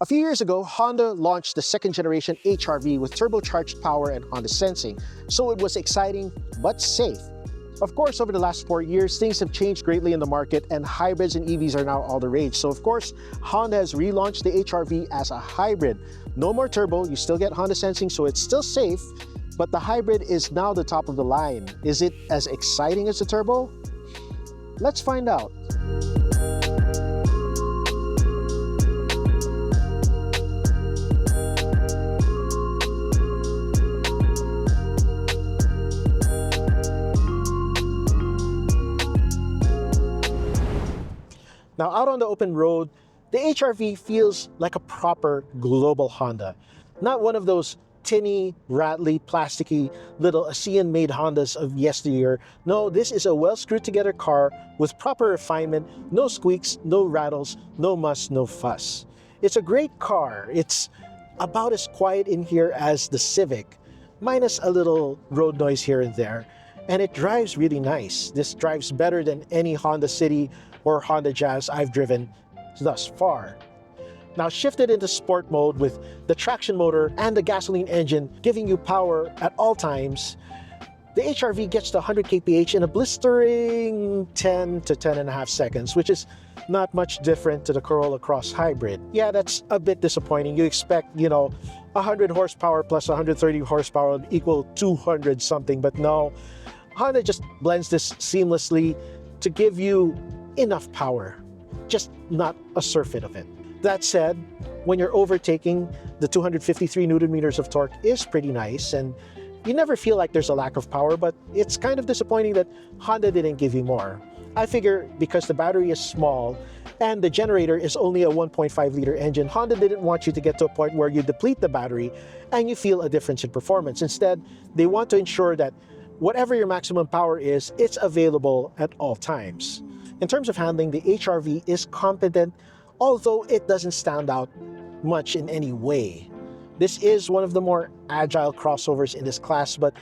A few years ago, Honda launched the second generation HRV with turbocharged power and Honda sensing, so it was exciting but safe. Of course, over the last 4 years, things have changed greatly in the market and hybrids and EVs are now all the rage. So of course, Honda has relaunched the HRV as a hybrid. No more turbo, you still get Honda sensing, so it's still safe, but the hybrid is now the top of the line. Is it as exciting as the turbo? Let's find out. Now, out on the open road, the HRV feels like a proper global Honda. Not one of those tinny, rattly, plasticky little ASEAN-made Hondas of yesteryear. No, this is a well-screwed-together car with proper refinement, no squeaks, no rattles, no muss, no fuss. It's a great car. It's about as quiet in here as the Civic, minus a little road noise here and there. And it drives really nice. This drives better than any Honda City or Honda Jazz I've driven thus far. Now shifted into sport mode with the traction motor and the gasoline engine giving you power at all times, the HRV gets to 100 kph in a blistering 10 to 10.5 seconds, which is not much different to the Corolla Cross Hybrid. Yeah, that's a bit disappointing. You expect, 100 horsepower plus 130 horsepower would equal 200 something, but no. Honda just blends this seamlessly to give you enough power, just not a surfeit of it. That said, when you're overtaking, the 253 Newton meters of torque is pretty nice, and you never feel like there's a lack of power, but it's kind of disappointing that Honda didn't give you more. I figure because the battery is small and the generator is only a 1.5 liter engine, Honda didn't want you to get to a point where you deplete the battery and you feel a difference in performance. Instead, they want to ensure that whatever your maximum power is, it's available at all times. In terms of handling, the HRV is competent, although it doesn't stand out much in any way. This is one of the more agile crossovers in this class, but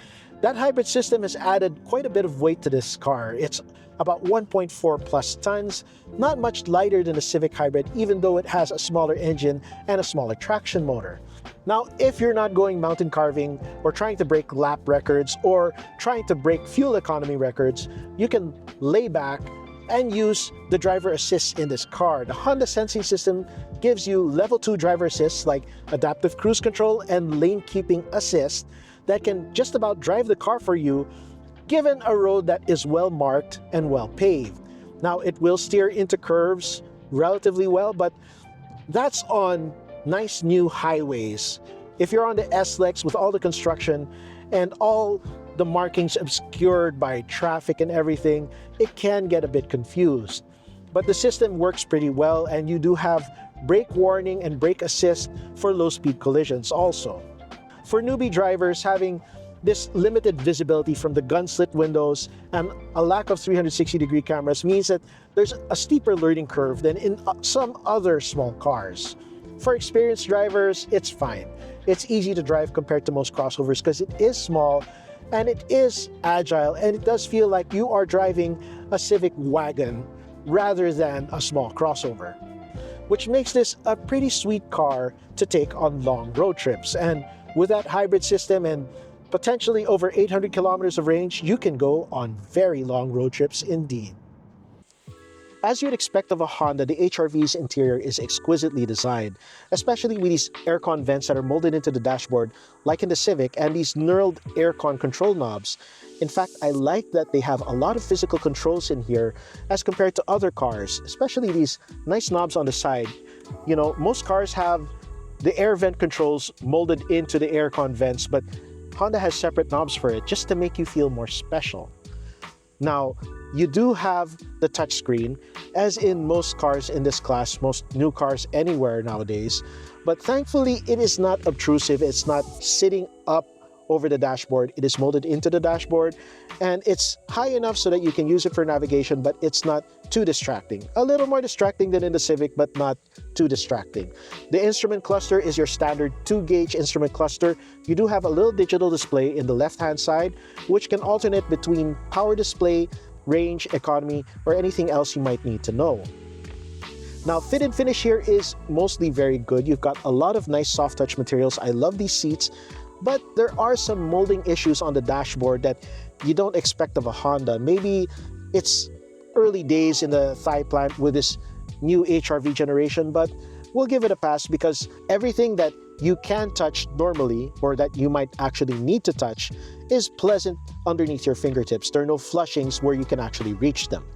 that hybrid system has added quite a bit of weight to this car. It's about 1.4 plus tons, not much lighter than the Civic Hybrid, even though it has a smaller engine and a smaller traction motor. Now, if you're not going mountain carving or trying to break lap records or trying to break fuel economy records, you can lay back and use the driver assist in this car. The Honda sensing system gives you level 2 driver assists like adaptive cruise control and lane keeping assist that can just about drive the car for you given a road that is well marked and well paved. Now, it will steer into curves relatively well, but that's on nice new highways. If you're on the S-Lex with all the construction and all the markings obscured by traffic and everything, it can get a bit confused. But the system works pretty well, and you do have brake warning and brake assist for low-speed collisions also. For newbie drivers, having this limited visibility from the gun-slit windows and a lack of 360-degree cameras means that there's a steeper learning curve than in some other small cars. For experienced drivers, it's fine. It's easy to drive compared to most crossovers because it is small and it is agile, and it does feel like you are driving a Civic wagon rather than a small crossover, which makes this a pretty sweet car to take on long road trips. And with that hybrid system and potentially over 800 kilometers of range, you can go on very long road trips indeed. As you'd expect of a Honda, the HRV's interior is exquisitely designed, especially with these aircon vents that are molded into the dashboard like in the Civic, and these knurled aircon control knobs. In fact, I like that they have a lot of physical controls in here as compared to other cars, especially these nice knobs on the side. Most cars have the air vent controls molded into the aircon vents, but Honda has separate knobs for it just to make you feel more special. Now, you do have the touchscreen, as in most cars in this class, most new cars anywhere nowadays, but thankfully it is not obtrusive. It's not sitting up over the dashboard. It is molded into the dashboard, and it's high enough so that you can use it for navigation, but it's not too distracting. A little more distracting than in the Civic, but not too distracting. The instrument cluster is your standard 2-gauge instrument cluster. You do have a little digital display in the left-hand side, which can alternate between power display, range, economy, or anything else you might need to know. Now, fit and finish here is mostly very good. You've got a lot of nice soft touch materials. I love these seats, but there are some molding issues on the dashboard that you don't expect of a Honda. Maybe it's early days in the thigh plant with this new HRV generation, but we'll give it a pass because everything that you can touch normally, or that you might actually need to touch, is pleasant underneath your fingertips. There are no flushings where you can actually reach them.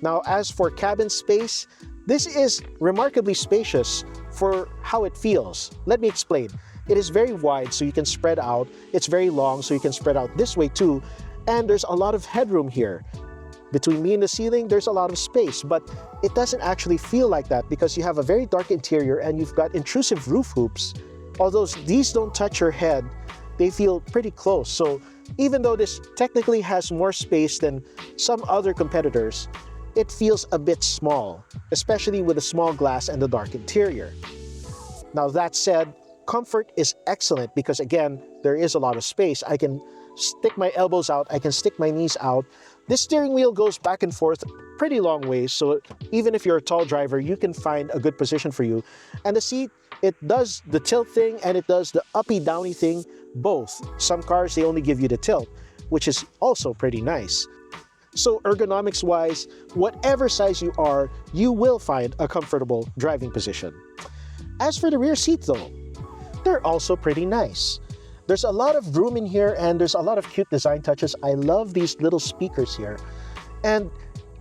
Now, as for cabin space, this is remarkably spacious for how it feels. Let me explain. It is very wide, so you can spread out. It's very long, so you can spread out this way too. And there's a lot of headroom here. Between me and the ceiling, there's a lot of space, but it doesn't actually feel like that because you have a very dark interior and you've got intrusive roof hoops. Although these don't touch your head, they feel pretty close. So even though this technically has more space than some other competitors, it feels a bit small, especially with the small glass and the dark interior. Now that said, comfort is excellent because again, there is a lot of space. I can stick my elbows out, I can stick my knees out. This steering wheel goes back and forth pretty long ways, so even if you're a tall driver, you can find a good position for you. And the seat, it does the tilt thing and it does the uppy downy thing, both. Some cars, they only give you the tilt, which is also pretty nice. So ergonomics wise, whatever size you are, you will find a comfortable driving position. As for the rear seat though, they're also pretty nice. There's a lot of room in here and there's a lot of cute design touches. I love these little speakers here. And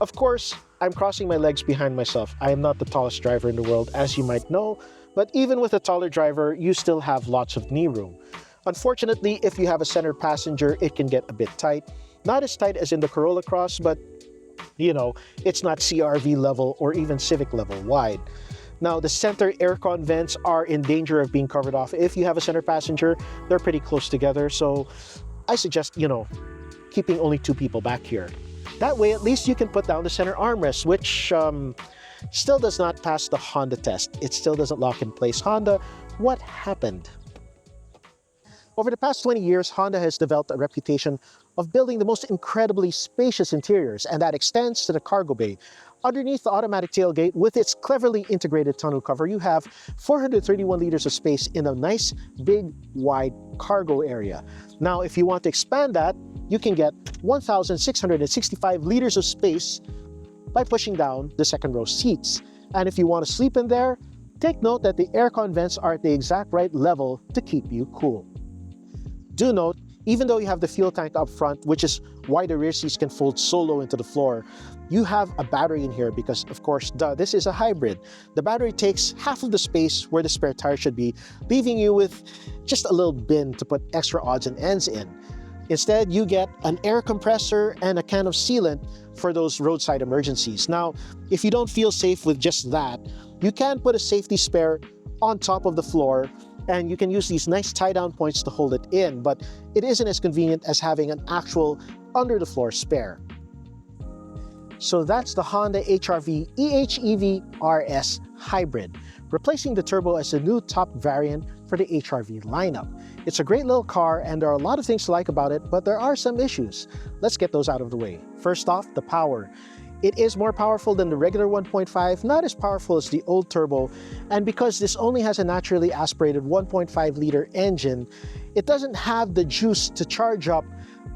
of course, I'm crossing my legs behind myself. I am not the tallest driver in the world, as you might know, but even with a taller driver, you still have lots of knee room. Unfortunately, if you have a center passenger, it can get a bit tight. Not as tight as in the Corolla Cross, but you know, it's not CRV level or even Civic level wide. Now, the center aircon vents are in danger of being covered off. If you have a center passenger, they're pretty close together. So I suggest, keeping only 2 people back here. That way, at least you can put down the center armrest, which still does not pass the Honda test. It still doesn't lock in place. Honda, what happened? Over the past 20 years, Honda has developed a reputation of building the most incredibly spacious interiors, and that extends to the cargo bay. Underneath the automatic tailgate, with its cleverly integrated tonneau cover, you have 431 liters of space in a nice, big, wide cargo area. Now, if you want to expand that, you can get 1,665 liters of space by pushing down the second row seats. And if you want to sleep in there, take note that the aircon vents are at the exact right level to keep you cool. Do note, even though you have the fuel tank up front, which is why the rear seats can fold so low into the floor, you have a battery in here because, of course, this is a hybrid. The battery takes half of the space where the spare tire should be, leaving you with just a little bin to put extra odds and ends in. Instead, you get an air compressor and a can of sealant for those roadside emergencies. Now, if you don't feel safe with just that, you can put a safety spare on top of the floor and you can use these nice tie-down points to hold it in, but it isn't as convenient as having an actual under-the-floor spare. So that's the Honda HR-V EHEV RS Hybrid, replacing the Turbo as the new top variant for the HR-V lineup. It's a great little car and there are a lot of things to like about it, but there are some issues. Let's get those out of the way. First off, the power. It is more powerful than the regular 1.5, not as powerful as the old turbo, and because this only has a naturally aspirated 1.5-liter engine, it doesn't have the juice to charge up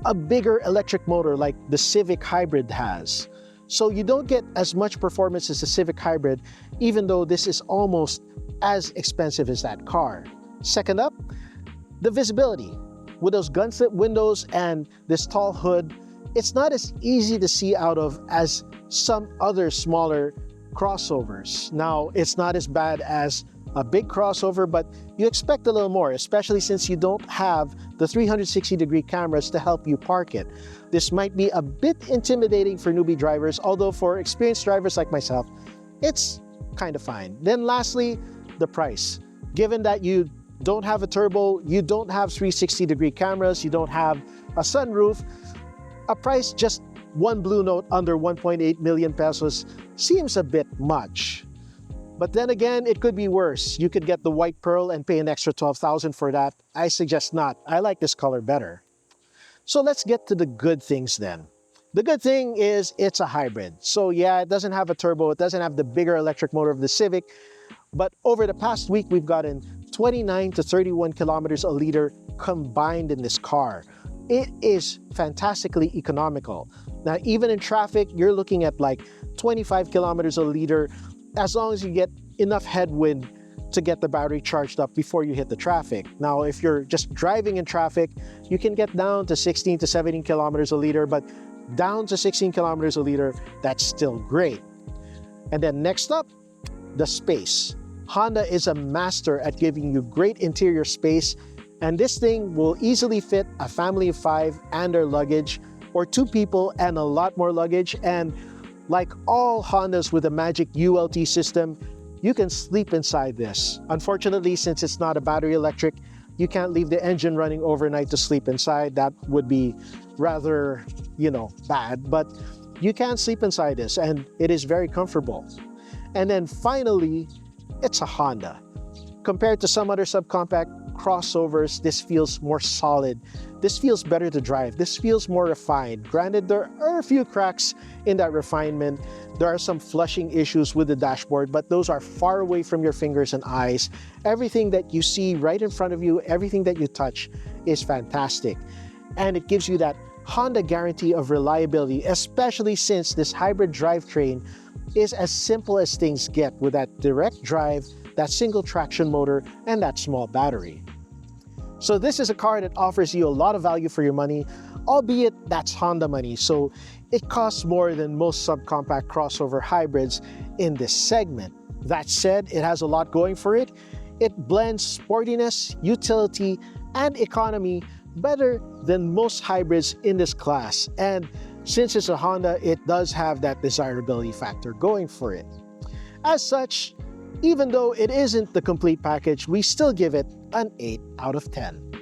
a bigger electric motor like the Civic Hybrid has. So you don't get as much performance as the Civic Hybrid, even though this is almost as expensive as that car. Second up, the visibility. With those gun-slit windows and this tall hood, it's not as easy to see out of as some other smaller crossovers. Now, it's not as bad as a big crossover, but you expect a little more, especially since you don't have the 360-degree cameras to help you park it. This might be a bit intimidating for newbie drivers, although for experienced drivers like myself, it's kind of fine. Then lastly, the price. Given that you don't have a turbo, you don't have 360-degree cameras, you don't have a sunroof, a price just one blue note under 1.8 million pesos seems a bit much. But then again, it could be worse. You could get the white pearl and pay an extra 12,000 for that. I suggest not. I like this color better. So let's get to the good things then. The good thing is it's a hybrid. So yeah, it doesn't have a turbo, it doesn't have the bigger electric motor of the Civic, but over the past week, we've gotten 29 to 31 kilometers a liter combined in this car. It is fantastically economical. Now, even in traffic, you're looking at like 25 kilometers a liter, as long as you get enough headwind to get the battery charged up before you hit the traffic. Now, if you're just driving in traffic, you can get down to 16 to 17 kilometers a liter, but down to 16 kilometers a liter, that's still great. And then next up, the space. Honda is a master at giving you great interior space, and this thing will easily fit a family of 5 and their luggage, or 2 people and a lot more luggage. And like all Hondas with a magic ULT system, you can sleep inside this. Unfortunately, since it's not a battery electric, you can't leave the engine running overnight to sleep inside. That would be rather, bad, but you can sleep inside this and it is very comfortable. And then finally, it's a Honda. Compared to some other subcompact crossovers, this feels more solid. This feels better to drive. This feels more refined. Granted, there are a few cracks in that refinement. There are some flushing issues with the dashboard, but those are far away from your fingers and eyes. Everything that you see right in front of you, everything that you touch is fantastic. And it gives you that Honda guarantee of reliability, especially since this hybrid drivetrain is as simple as things get with that direct drive, that single traction motor, and that small battery. So this is a car that offers you a lot of value for your money, albeit that's Honda money, so it costs more than most subcompact crossover hybrids in this segment. That said, it has a lot going for it. It blends sportiness, utility, and economy better than most hybrids in this class. And since it's a Honda, it does have that desirability factor going for it. As such, even though it isn't the complete package, we still give it an 8 out of 10.